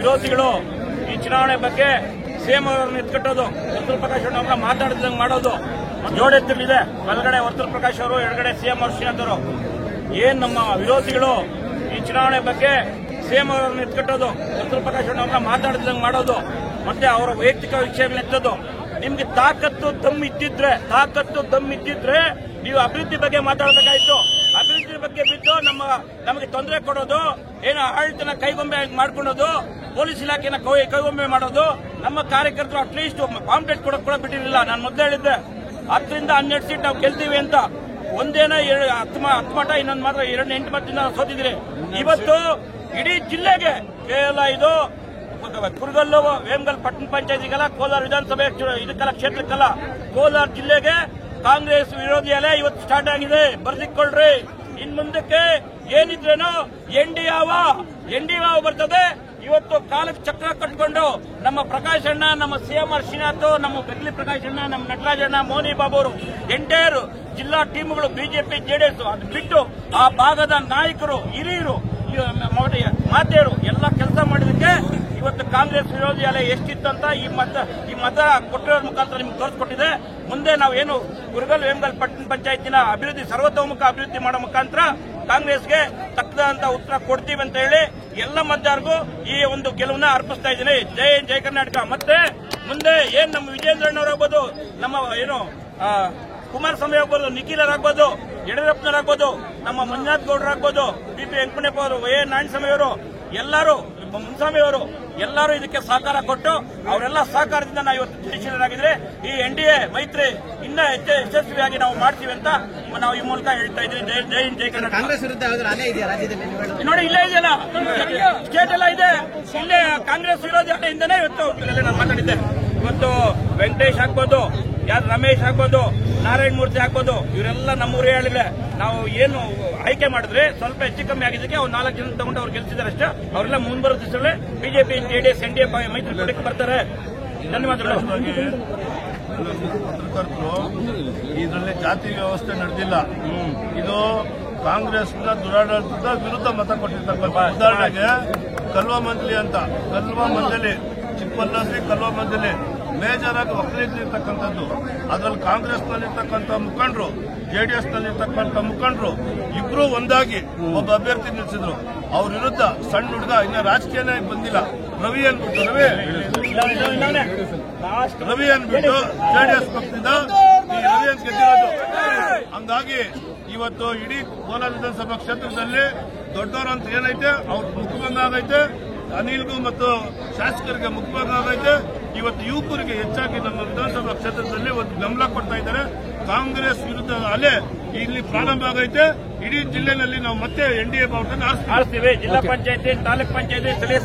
ವಿರೋಧಿಗಳು ಈ ಚುನಾವಣೆ ಬಗ್ಗೆ ಸಿಎಂ ಅವರನ್ನು ಎತ್ಕಟ್ಟೋದು, ವರ್ತೂರ್ ಪ್ರಕಾಶ್ ಅವರನ್ನ ಮಾತಾಡಿದಂಗೆ ಮಾಡೋದು ಜೋಡೆತ್ತಲಿದೆ. ಬಲಗಡೆ ವರ್ತೂರ್ ಪ್ರಕಾಶ್ ಅವರು, ಎಡಗಡೆ ಸಿಎಂ ಅವರು ಶ್ರೀನಾಥ್ ಅವರು. ಏನ್ ನಮ್ಮ ವಿರೋಧಿಗಳು ಈ ಚುನಾವಣೆ ಬಗ್ಗೆ ಸಿಎಂ ಅವರನ್ನು ಎತ್ಕಟ್ಟೋದು, ವರ್ತೂರ್ ಪ್ರಕಾಶ್ ಅವರನ್ನ ಮಾತಾಡಿದಂಗೆ ಮಾಡೋದು, ಮತ್ತೆ ಅವರ ವೈಯಕ್ತಿಕ ವಿಷಯಗಳನ್ನ ಎತ್ತೋದು. ನಿಮ್ಗೆ ತಾಕತ್ತು ದಮ್ ಇದ್ದಿದ್ರೆ ನೀವು ಅಭಿವೃದ್ಧಿ ಬಗ್ಗೆ ಮಾತಾಡಬೇಕಾಯ್ತು. ಅಭಿವೃದ್ಧಿ ಬಗ್ಗೆ ಬಿದ್ದು ನಮಗೆ ತೊಂದರೆ ಕೊಡೋದು, ಏನೋ ಆಡಳಿತನ ಕೈಗೊಂಬೆ ಮಾಡ್ಕೊಳ್ಳೋದು, ಪೊಲೀಸ್ ಇಲಾಖೆನ ಕೈಗೊಂಬೆ ಮಾಡೋದು, ನಮ್ಮ ಕಾರ್ಯಕರ್ತರು ಅಟ್ಲೀಸ್ಟ್ ಕಾಂಪ್ಲೇಂಟ್ ಕೊಡೋಕೆ ಕೂಡ ಬಿಟ್ಟಿರಲಿಲ್ಲ. ನಾನು ಮೊದಲೇ ಹೇಳಿದ್ದೆ 10ರಿಂದ 12 ಸೀಟ್ ನಾವು ಗೆಲ್ತೀವಿ ಅಂತ. ಒಂದೇನ 10 ಮಠ, ಇನ್ನೊಂದು ಮಾತ್ರ 8 ಮತದಿಂದ ಸೋತಿದ್ರಿ. ಇವತ್ತು ಇಡೀ ಜಿಲ್ಲೆಗೆ ಕೇವಲ ಇದು ಕುರುಗಲ್ಲು ವೇಮಗಲ್ ಪಟ್ಟಣ ಪಂಚಾಯತಿಗೆಲ್ಲ, ಕೋಲಾರ ವಿಧಾನಸಭೆ ಇದಕ್ಕೆಲ್ಲ ಕ್ಷೇತ್ರಕ್ಕೆಲ್ಲ, ಕೋಲಾರ ಜಿಲ್ಲೆಗೆ ಕಾಂಗ್ರೆಸ್ ವಿರೋಧಿ ಅಲೆ ಇವತ್ತು ಸ್ಟಾರ್ಟ್ ಆಗಿದೆ. ಬರ್ದಿಕೊಳ್ಳ್ರಿ. ಇನ್ ಮುಂದಕ್ಕೆ ಏನಿದ್ರೇನೋ ಎನ್ಡಿ ಬರ್ತದೆ. ಇವತ್ತು ಕಾಲಕ್ಕೆ ಚಕ್ರ ಕಟ್ಕೊಂಡು ನಮ್ಮ ಪ್ರಕಾಶ್ ಅಣ್ಣ, ನಮ್ಮ ಸಿಎಂ ಶ್ರೀನಾಥ್, ನಮ್ಮ ಬೆಗ್ಲಿ ಪ್ರಕಾಶ್ ಅಣ್ಣ, ನಮ್ಮ ನಟರಾಜಣ್ಣ, ಮೋನಿ ಬಾಬು ಅವರು, ಎಂಟೈರ್ ಜಿಲ್ಲಾ ಟೀಮ್ಗಳು ಬಿಜೆಪಿ ಜೆಡಿಎಸ್ ಅದು ಬಿಟ್ಟು ಆ ಭಾಗದ ನಾಯಕರು, ಹಿರಿಯರು, ಮಾತೆಯರು ಎಲ್ಲ ಕೆಲಸ ಮಾಡಿದಕ್ಕೆ ಇವತ್ತು ಕಾಂಗ್ರೆಸ್ ವಿರೋಧಿ ಅಲೆ ಎಷ್ಟಿತ್ತಂತ ಈ ಮತ ಕೊಟ್ಟಿರೋ ಮುಖಾಂತರ ನಿಮ್ಗೆ ತೋರಿಸ್ಕೊಟ್ಟಿದೆ. ಮುಂದೆ ನಾವೇನು ಕುರುಗಲ್ ವೇಮಗಲ್ ಪಟ್ಟಣ ಪಂಚಾಯತಿನ ಅಭಿವೃದ್ಧಿ, ಸರ್ವತೋಮುಖ ಅಭಿವೃದ್ಧಿ ಮಾಡೋ ಮುಖಾಂತರ ಕಾಂಗ್ರೆಸ್ಗೆ ತಕ್ಕದಂತ ಉತ್ತರ ಕೊಡ್ತೀವಿ ಅಂತ ಹೇಳಿ ಎಲ್ಲ ಮತದಾರರಿಗೂ ಈ ಒಂದು ಗೆಲುವನ್ನ ಅರ್ಪಿಸ್ತಾ ಇದ್ದೀನಿ. ಜೈ ಕರ್ನಾಟಕ. ಮತ್ತೆ ಮುಂದೆ ಏನ್ ನಮ್ಮ ವಿಜೇಂದ್ರಣ್ಣವರಾಗ್ಬೋದು, ನಮ್ಮ ಏನು ಕುಮಾರಸ್ವಾಮಿ ಆಗ್ಬೋದು, ನಿಖಿಲರಾಗ್ಬೋದು, ಯಡಿಯೂರಪ್ಪನವರಾಗ್ಬೋದು, ನಮ್ಮ ಮಂಜುನಾಥ್ ಗೌಡರಾಗ್ಬೋದು, ಬಿಪಿ ವೆಂಕಟಪ್ಪ ಅವರು, ನಾರಾಯಣಸ್ವಾಮಿ ಅವರು, ಎಲ್ಲರೂ, ಮುನ್ಸ್ವಾಮಿ ಅವರು ಎಲ್ಲರೂ ಇದಕ್ಕೆ ಸಹಕಾರ ಕೊಟ್ಟು ಅವರೆಲ್ಲ ಸಹಕಾರದಿಂದ ನಾವು ಇವತ್ತು ಜಯಶೀಲರಾಗಿದ್ರೆ ಈ ಎನ್ಡಿಎ ಮೈತ್ರಿ ಇನ್ನ ಯಶಸ್ವಿಯಾಗಿ ನಾವು ಮಾಡ್ತೀವಿ ಅಂತ ನಾವು ಈ ಮೂಲಕ ಹೇಳ್ತಾ ಇದ್ದೀವಿ. ಜೈ ಕರ್ನಾಟಕ. ಕಾಂಗ್ರೆಸ್ ವಿರುದ್ಧ ಅಲೆ ಇದೆಯಾ ರಾಜ್ಯದಲ್ಲಿ? ನೋಡಿ, ಇಲ್ಲೇ ಇದೆಯಲ್ಲ, ಸ್ಟೇಟ್ ಎಲ್ಲ ಇದೆ. ಇಲ್ಲೇ ಕಾಂಗ್ರೆಸ್ ವಿರೋಧಿ ಅಲೆಯಿಂದನೇ ಇವತ್ತು ನಾನು ಮಾತಾಡಿದ್ದೆ. ಇವತ್ತು ವೆಂಕಟೇಶ್ ಆಗ್ಬೋದು, ರಮೇಶ್ ಆಗ್ಬೋದು, ನಾರಾಯಣ ಮೂರ್ತಿ ಆಗ್ಬೋದು, ಇವರೆಲ್ಲ ನಮ್ಮೂರೇ ಹೇಳಿಲ್ಲ. ನಾವು ಏನು ಆಯ್ಕೆ ಮಾಡಿದ್ರೆ ಸ್ವಲ್ಪ ಹೆಚ್ಚು ಕಮ್ಮಿ ಆಗಿದ್ದಕ್ಕೆ ಅವ್ರು 4 ಜನ ತಗೊಂಡು ಅವ್ರು ಗೆಲ್ಸಿದ್ದಾರೆ ಅಷ್ಟೇ. ಅವರೆಲ್ಲ ಮುಂಬರೋ ದಿವಸಗಳೇ ಬಿಜೆಪಿ, ಜೆಡಿಎಸ್, ಎನ್ಡಿಎ ಮೈತ್ರಿ ಕೂಡಕ್ಕೆ ಬರ್ತಾರೆ. ಧನ್ಯವಾದಗಳು. ಪತ್ರಕರ್ತರು ಇದರಲ್ಲಿ ಜಾತಿ ವ್ಯವಸ್ಥೆ ನಡೆದಿಲ್ಲ. ಇದು ಕಾಂಗ್ರೆಸ್ನ ದುರಾಡಳಿತದ ವಿರುದ್ಧ ಮತ ಕೊಟ್ಟಿರ್ತಕ್ಕಂಥ. ಉದಾಹರಣೆಗೆ ಕಲ್ವಾ ಮಂಜಲಿ ಚಿಕ್ಕಬಳ್ಳಾಪುರ ಕಲ್ವಾ ಮಂಜಲಿ ಮೇಜರ್ ಆಗಿ ಒಕ್ಕಲಿಗರಿರ್ತಕ್ಕಂಥದ್ದು. ಅದರಲ್ಲಿ ಕಾಂಗ್ರೆಸ್ನಲ್ಲಿರ್ತಕ್ಕಂಥ ಮುಖಂಡರು, ಜೆಡಿಎಸ್ನಲ್ಲಿರ್ತಕ್ಕಂಥ ಮುಖಂಡರು ಇಬ್ರು ಒಂದಾಗಿ ಒಬ್ಬ ಅಭ್ಯರ್ಥಿ ನಿಲ್ಲಿಸಿದ್ರು. ಅವ್ರ ವಿರುದ್ಧ ಸಣ್ಣ ಹುಡುಗ, ಇನ್ನ ರಾಜಕೀಯನೇ ಬಂದಿಲ್ಲ, ರವಿ ಅನ್ಬಿಟ್ಟು ಜೆಡಿಎಸ್ ಪಕ್ಷದಿಂದ ಈ ರವಿ ಅಂತ ಗೆದ್ದಿರೋದು. ಹಂಗಾಗಿ ಇವತ್ತು ಇಡೀ ಕೋಲಾರ ವಿಧಾನಸಭಾ ಕ್ಷೇತ್ರದಲ್ಲಿ ದೊಡ್ಡವರಂತ ಏನೈತೆ ಅವ್ರ ಮುಖಭಂಗ ಆಗೈತೆ, ಅನಿಲ್ಗೂ ಮತ್ತು ಶಾಸಕರಿಗೆ ಮುಖಭಂಗ ಆಗೈತೆ. ಇವತ್ತು ಯುವಕರಿಗೆ ಹೆಚ್ಚಾಗಿ ನಮ್ಮ ವಿಧಾನಸಭಾ ಕ್ಷೇತ್ರದಲ್ಲಿ ಒಂದು ಬೆಂಬಲ ಕೊಡ್ತಾ ಇದ್ದಾರೆ. ಕಾಂಗ್ರೆಸ್ ವಿರುದ್ಧ ಅಲೆ ಇಲ್ಲಿ ಪ್ರಾರಂಭ ಆಗೈತೆ. ಇಡೀ ಜಿಲ್ಲೆನಲ್ಲಿ ನಾವು ಮತ್ತೆ ಎನ್ಡಿಎ ಬಾವುಟನ್ನು ಆರಿಸ್ತೀವಿ. ಜಿಲ್ಲಾ ಪಂಚಾಯತಿ, ತಾಲೂಕ್ ಪಂಚಾಯತಿ, ಸ್ಥಳೀಯ